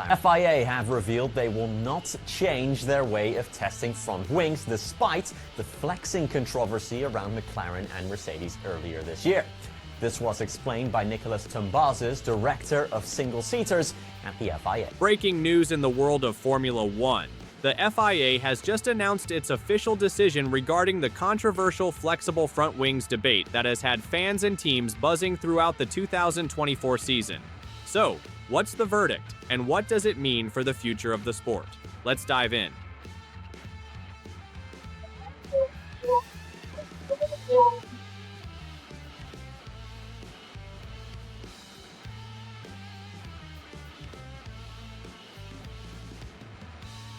FIA have revealed they will not change their way of testing front wings despite the flexing controversy around McLaren and Mercedes earlier this year. This was explained by Nicholas Tumbazis, Director of Single-Seaters at the FIA. Breaking news in the world of Formula One. The FIA has just announced its official decision regarding the controversial flexible front wings debate that has had fans and teams buzzing throughout the 2024 season. So, what's the verdict, and what does it mean for the future of the sport? Let's dive in.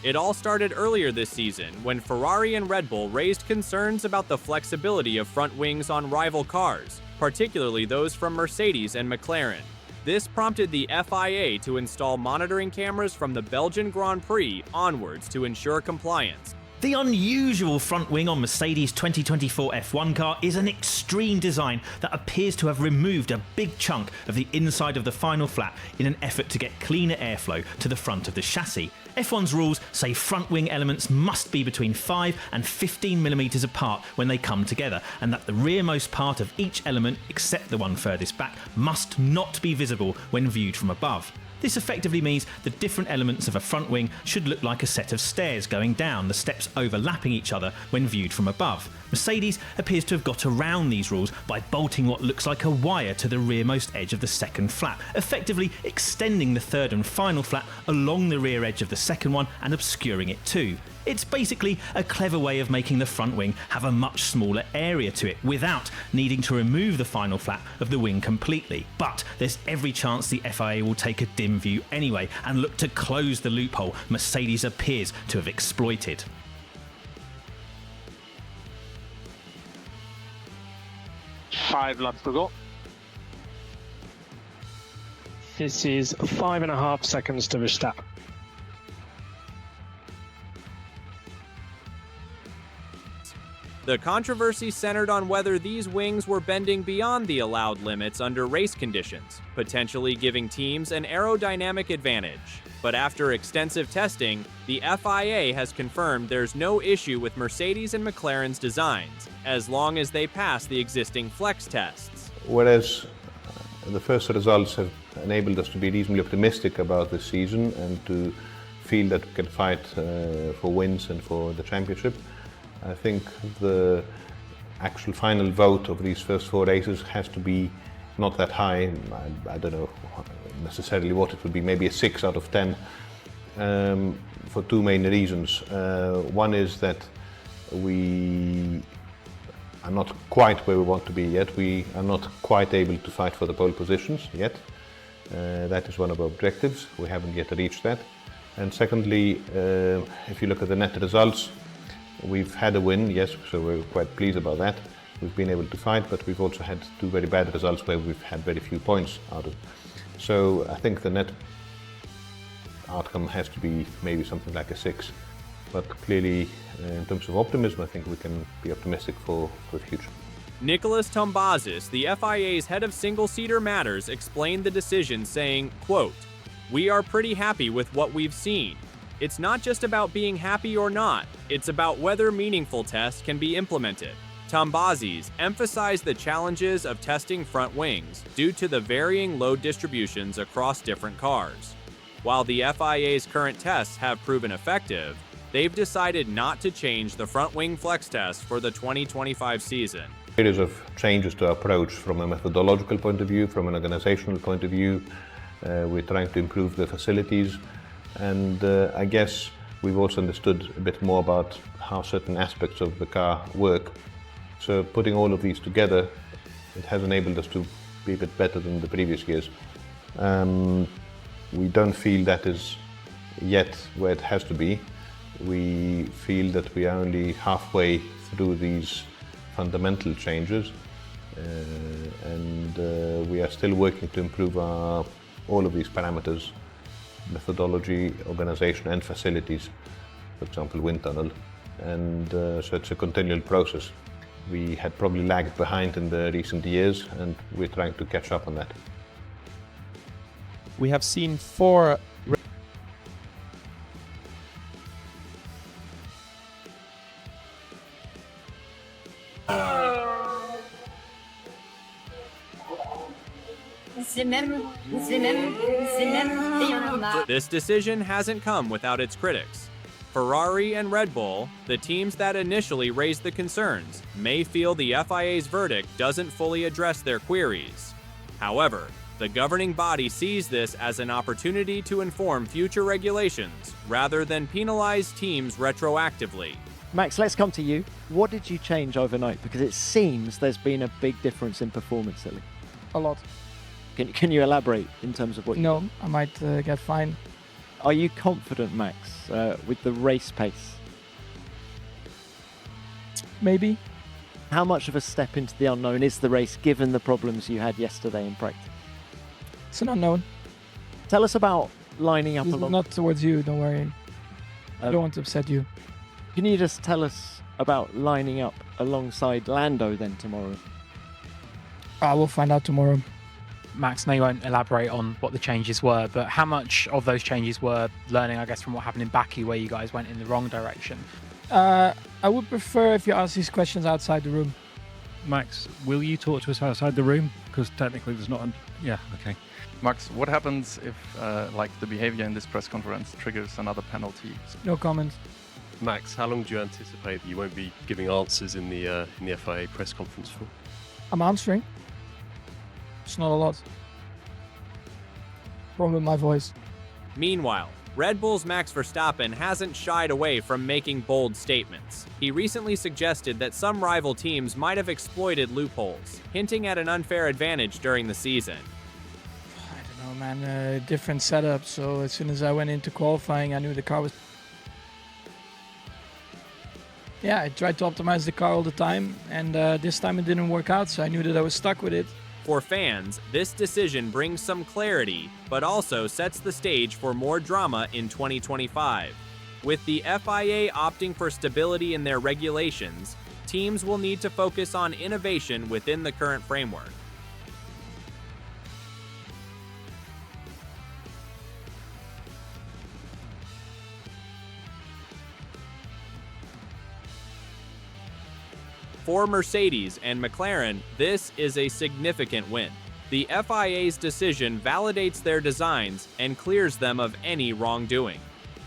It all started earlier this season when Ferrari and Red Bull raised concerns about the flexibility of front wings on rival cars, particularly those from Mercedes and McLaren. This prompted the FIA to install monitoring cameras from the Belgian Grand Prix onwards to ensure compliance. The unusual front wing on Mercedes' 2024 F1 car is an extreme design that appears to have removed a big chunk of the inside of the final flap in an effort to get cleaner airflow to the front of the chassis. F1's rules say front wing elements must be between 5 and 15 millimeters apart when they come together, and that the rearmost part of each element, except the one furthest back, must not be visible when viewed from above. This effectively means the different elements of a front wing should look like a set of stairs going down, the steps overlapping each other when viewed from above. Mercedes appears to have got around these rules by bolting what looks like a wire to the rearmost edge of the second flap, effectively extending the third and final flap along the rear edge of the second one and obscuring it too. It's basically a clever way of making the front wing have a much smaller area to it without needing to remove the final flap of the wing completely. But there's every chance the FIA will take a dim view anyway and look to close the loophole Mercedes appears to have exploited. Five laps to go. This is 5.5 seconds to Verstappen. The controversy centered on whether these wings were bending beyond the allowed limits under race conditions, potentially giving teams an aerodynamic advantage. But after extensive testing, the FIA has confirmed there's no issue with Mercedes and McLaren's designs, as long as they pass the existing flex tests. Whereas the first results have enabled us to be reasonably optimistic about this season and to feel that we can fight for wins and for the championship, I think the actual final vote of these first 4 races has to be not that high. I don't know necessarily what it would be, maybe a 6 out of 10 for two main reasons. One is that we are not quite where we want to be yet. We are not quite able to fight for the pole positions yet. That is one of our objectives. We haven't yet reached that. And secondly, if you look at the net results, we've had a win, yes, so we're quite pleased about that. We've been able to fight, but we've also had two very bad results where we've had very few points out of it. So I think the net outcome has to be maybe something like a 6. But clearly, in terms of optimism, I think we can be optimistic for the future. Nicholas Tumbazis, the FIA's head of single-seater matters, explained the decision saying, quote, "We are pretty happy with what we've seen. It's not just about being happy or not, it's about whether meaningful tests can be implemented." Tumbazis emphasized the challenges of testing front wings due to the varying load distributions across different cars. While the FIA's current tests have proven effective, they've decided not to change the front wing flex test for the 2025 season. A series of changes to our approach from a methodological point of view, from an organizational point of view. We're trying to improve the facilities. And I guess we've also understood a bit more about how certain aspects of the car work. So putting all of these together, it has enabled us to be a bit better than the previous years. We don't feel that is yet where it has to be. We feel that we are only halfway through these fundamental changes, and we are still working to improve all of these parameters. Methodology, organization and facilities, for example wind tunnel, and so it's a continual process. We had probably lagged behind in the recent years and we're trying to catch up on that. We have seen 4 This decision hasn't come without its critics. Ferrari and Red Bull, the teams that initially raised the concerns, may feel the FIA's verdict doesn't fully address their queries. However, the governing body sees this as an opportunity to inform future regulations rather than penalize teams retroactively. Max, let's come to you. What did you change overnight? Because it seems there's been a big difference in performance lately. A lot. Can you elaborate in terms of what you... No, I might get fined. Are you confident, Max, with the race pace? Maybe. How much of a step into the unknown is the race given the problems you had yesterday in practice? It's an unknown. Tell us about lining up It's along... not towards you, don't worry. I don't want to upset you. Can you just tell us about lining up alongside Lando then tomorrow? I will find out tomorrow. Max, I know you won't elaborate on what the changes were, but how much of those changes were learning, I guess, from what happened in Baku, where you guys went in the wrong direction? I would prefer if you ask these questions outside the room. Max, will you talk to us outside the room? Because technically there's not... Yeah, okay. Max, what happens if the behavior in this press conference triggers another penalty? No comment. Max, how long do you anticipate that you won't be giving answers in the FIA press conference for? I'm answering. It's not a lot. Problem with my voice. Meanwhile, Red Bull's Max Verstappen hasn't shied away from making bold statements. He recently suggested that some rival teams might have exploited loopholes, hinting at an unfair advantage during the season. I don't know, man. Different setup. So as soon as I went into qualifying, I knew the car was... Yeah, I tried to optimize the car all the time, and this time it didn't work out, so I knew that I was stuck with it. For fans, this decision brings some clarity, but also sets the stage for more drama in 2025. With the FIA opting for stability in their regulations, teams will need to focus on innovation within the current framework. For Mercedes and McLaren, this is a significant win. The FIA's decision validates their designs and clears them of any wrongdoing.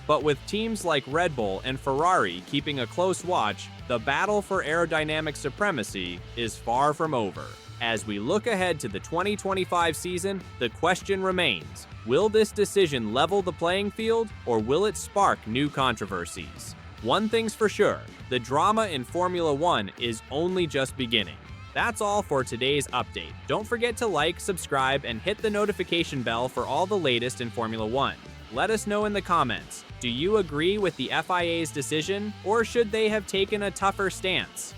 But with teams like Red Bull and Ferrari keeping a close watch, the battle for aerodynamic supremacy is far from over. As we look ahead to the 2025 season, the question remains, will this decision level the playing field, or will it spark new controversies? One thing's for sure, the drama in Formula One is only just beginning. That's all for today's update. Don't forget to like, subscribe, and hit the notification bell for all the latest in Formula One. Let us know in the comments, do you agree with the FIA's decision, or should they have taken a tougher stance?